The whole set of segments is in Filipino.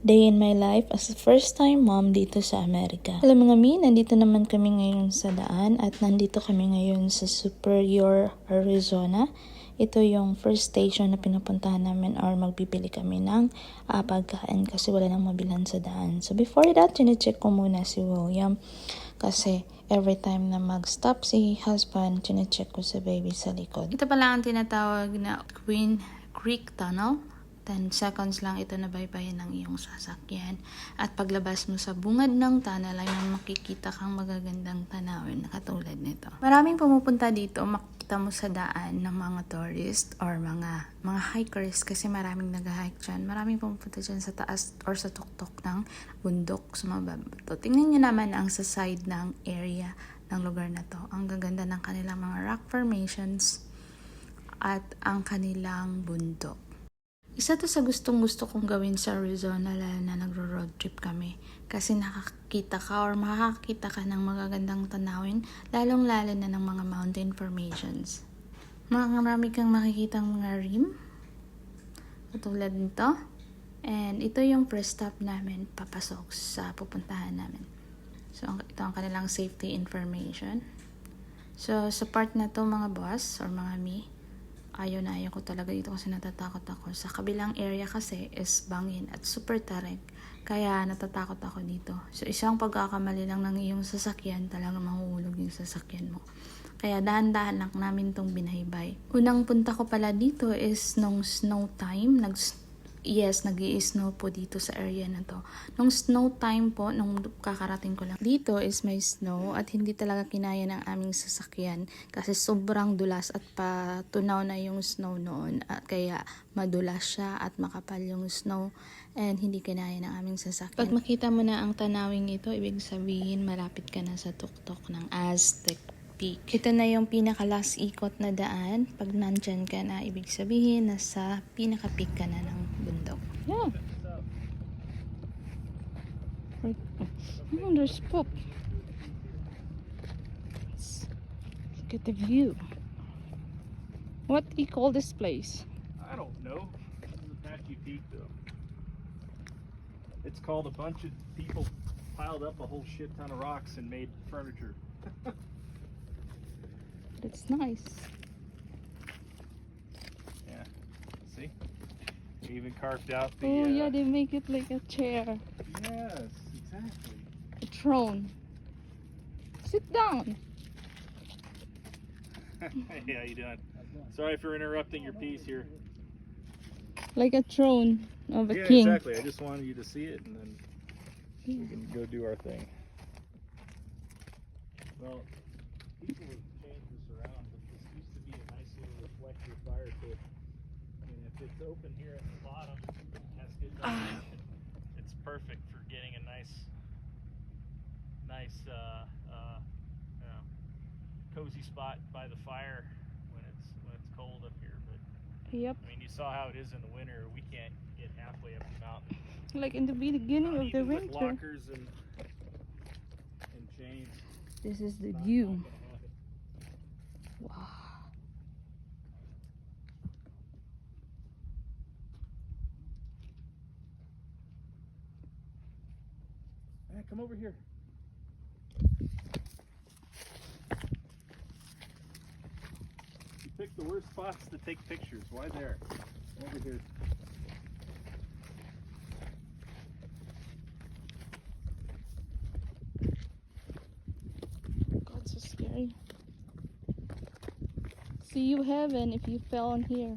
Day in my life as a first-time mom dito sa Amerika. Alam mga mi, nandito naman kami ngayon sa daan at nandito kami ngayon sa Superior, Arizona. Ito yung first station na pinupuntahan namin or magbibili kami ng pagkain kasi wala nang mabilan sa daan. So before that, chinecheck ko muna si William kasi every time na mag-stop si husband, chinecheck ko sa baby sa likod. Ito pala ang tinatawag na Queen Creek Tunnel. 10 seconds lang ito na baybayin ng iyong sasakyan. At paglabas mo sa bungad ng tunnel ay makikita kang magagandang tanawin na katulad nito. Maraming pumupunta dito, makikita mo sa daan ng mga tourist or mga hikers kasi maraming nag-hike dyan. Maraming pumupunta dyan sa taas or sa tuktok ng bundok sa mga bato. Tingnan nyo naman ang sa side ng area ng lugar na to. Ang gaganda ng kanilang mga rock formations at ang kanilang bundok. Isa to sa gustong-gusto kong gawin sa Arizona lalo na nagro-road trip kami. Kasi nakakita ka or makakakita ka ng magagandang tanawin, lalong-lalo na ng mga mountain formations. Marami kang makikitang mga rim, katulad nito. And ito yung first stop namin papasok sa pupuntahan namin. So ito ang kanilang safety information. So sa part na to mga boss or mga mi, ayaw ko talaga dito kasi natatakot ako. Sa kabilang area kasi is bangin at super tarik. Kaya natatakot ako dito. So isang pagkakamali lang ng iyong sasakyan, talaga mahuhulog yung sasakyan mo. Kaya dahan-dahan lang namin tong binaybay. Unang punta ko pala dito is nung snow time. Nag-i-snow po dito sa area na to. Nung snow time po, nung kakarating ko lang dito is may snow at hindi talaga kinaya ng aming sasakyan kasi sobrang dulas at patunaw na yung snow noon at kaya madulas siya at makapal yung snow and hindi kinaya ng aming sasakyan. Pag makita mo na ang tanawing ito, ibig sabihin malapit ka na sa tuktok ng Aztec Peak. Ito na yung pinaka-last ikot na daan. Pag nandyan ka na, ibig sabihin nasa pinaka-peak ka na ng bundok. Yeah. Oh, there's poop. Look at the view. What do you call this place? I don't know. This is Apache Peak, though. It's called a bunch of people piled up a whole shit ton of rocks and made furniture. That's nice. Yeah. See? They even carved out the. Oh yeah, they make it like a chair. Yes, exactly. A throne. Sit down. Hey, how you doing? Sorry for interrupting your piece here. Like a throne of a Yeah, king. exactly. I just wanted you to see it, and then we can go do our thing. Well, people have changed this around, but this used to be a nice little reflector fire pit. And if it's open here at the bottom, it has good ventilation. It's perfect for getting a nice, cozy spot by the fire when it's cold up here. But Yep. I mean, you saw how it is in the winter. We can't get halfway up the mountain. Like in the beginning Not of the even with winter. lockers and chains. This is the Not view. gonna happen. Wow. Hey, come over here. You picked the worst spots to take pictures. Why there? Come over here. God, so scary. See you heaven if you fell on here.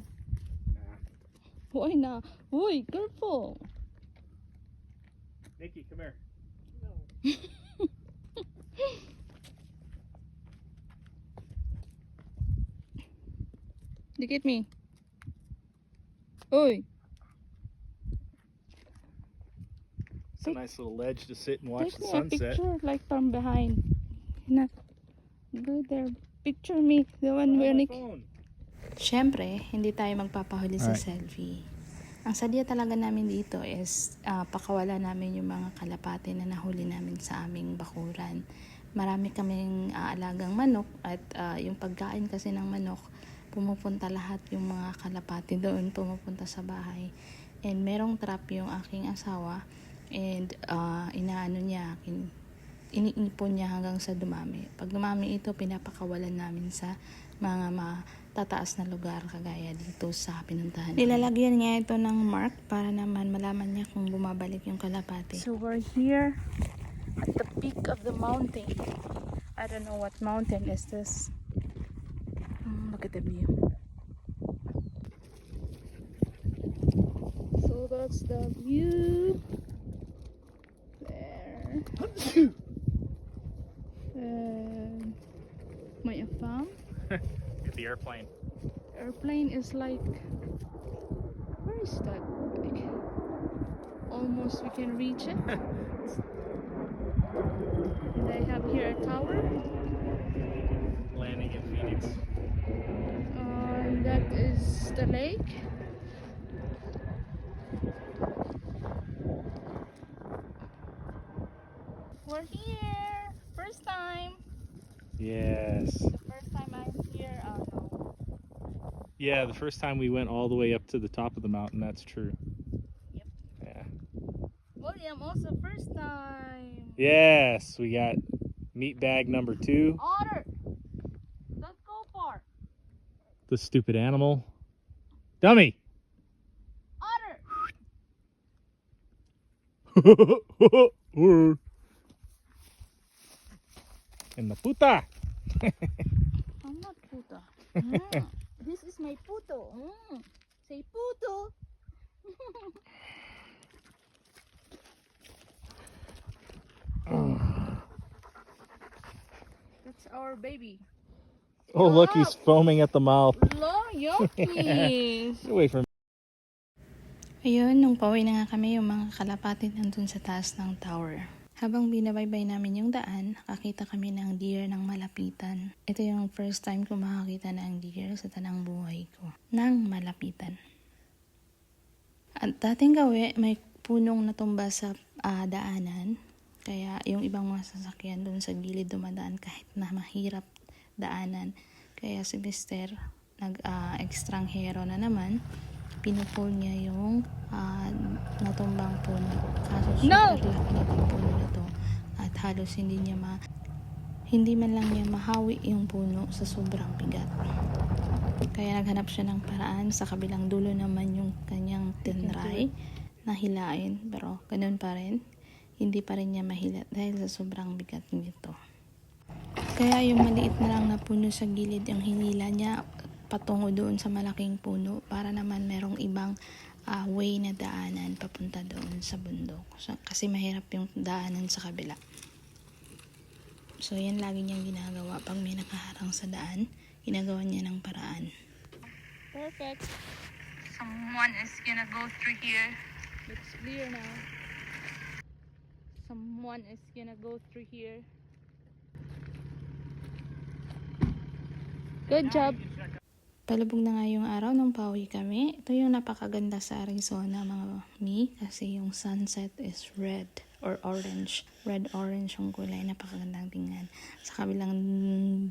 Nah. Why not? Oi, careful. Nikki, come here. Look at me. Oi. It's a nice little ledge to sit and watch Take the me a sunset. picture like from behind. Na. Go there. Picture me. The one where Nick. Siyempre, hindi tayo magpapahuli sa selfie. Ang sadya talaga namin dito is pakawala namin yung mga kalapate na nahuli namin sa aming bakuran. Marami kaming alagang manok at yung pagkain kasi ng manok, pumupunta lahat yung mga kalapate doon, pumupunta sa bahay. And merong trap yung aking asawa. And inaano niya akin, iniipon niya hanggang sa dumami. Pag dumami ito, pinapakawalan namin sa mga matataas na lugar kagaya dito sa pinuntahan. Nilalagyan niya ito ng mark para naman malaman niya kung bumabalik yung kalapate. So we're here at the peak of the mountain. I don't know what mountain is this. Look at the view. So that's the view. There. May farm. Get the airplane. Airplane is like, where is that? Almost we can reach it. And I have here a tower. Landing in Phoenix. That is the lake. We're here. First time. Yes. The first time I'm here. No. Yeah, the first time we went all the way up to the top of the mountain, that's true. Yep. Yeah. William, also first time. Yes, we got meat bag number 2. Otter. Don't go far. The stupid animal. Dummy! Otter. And the puta! I'm not puto. This is my puto. Say puto. That's our baby. Oh, look, he's foaming at the mouth. Lo, yucky. Get away from Ayun, nung pauwi na nga kami, yung mga kalapati nandun sa taas ng tower. Habang binabaybay namin yung daan, nakakita kami ng deer ng malapitan. Ito yung first time ko makakita ng deer sa tanang buhay ko. Nang malapitan. At dating gawi, may punong natumba sa daanan. Kaya yung ibang mga sasakyan doon sa gilid dumadaan kahit na mahirap daanan. Kaya si Mister nag-extranghero na naman. Pinupul niya yung natumbang puno. Kaso super laki nitong puno na to. At halos hindi man lang niya mahawi yung puno sa sobrang bigat. Kaya naghanap siya ng paraan. Sa kabilang dulo naman yung kanyang tinray na hilain. Pero ganun pa rin. Hindi pa rin niya mahila dahil sa sobrang bigat nito. Kaya yung maliit na lang na puno sa gilid yung hinila niya patungo doon sa malaking puno para naman merong ibang way na daanan papunta doon sa bundok. So, kasi mahirap yung daanan sa kabila. So yan lagi niyang ginagawa pag may nakaharang sa daan. Ginagawa niya ng paraan. Perfect. Someone is gonna go through here. Looks clear now. Someone is gonna go through here. Good job. Palubog na nga yung araw nung pauwi kami. Ito yung napakaganda sa Arizona mga mi. Kasi yung sunset is red or orange. Red-orange yung kulay. Napakagandang tingnan. Sa kabilang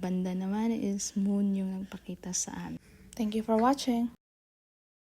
banda naman is moon yung nagpakita sa amin. Thank you for watching.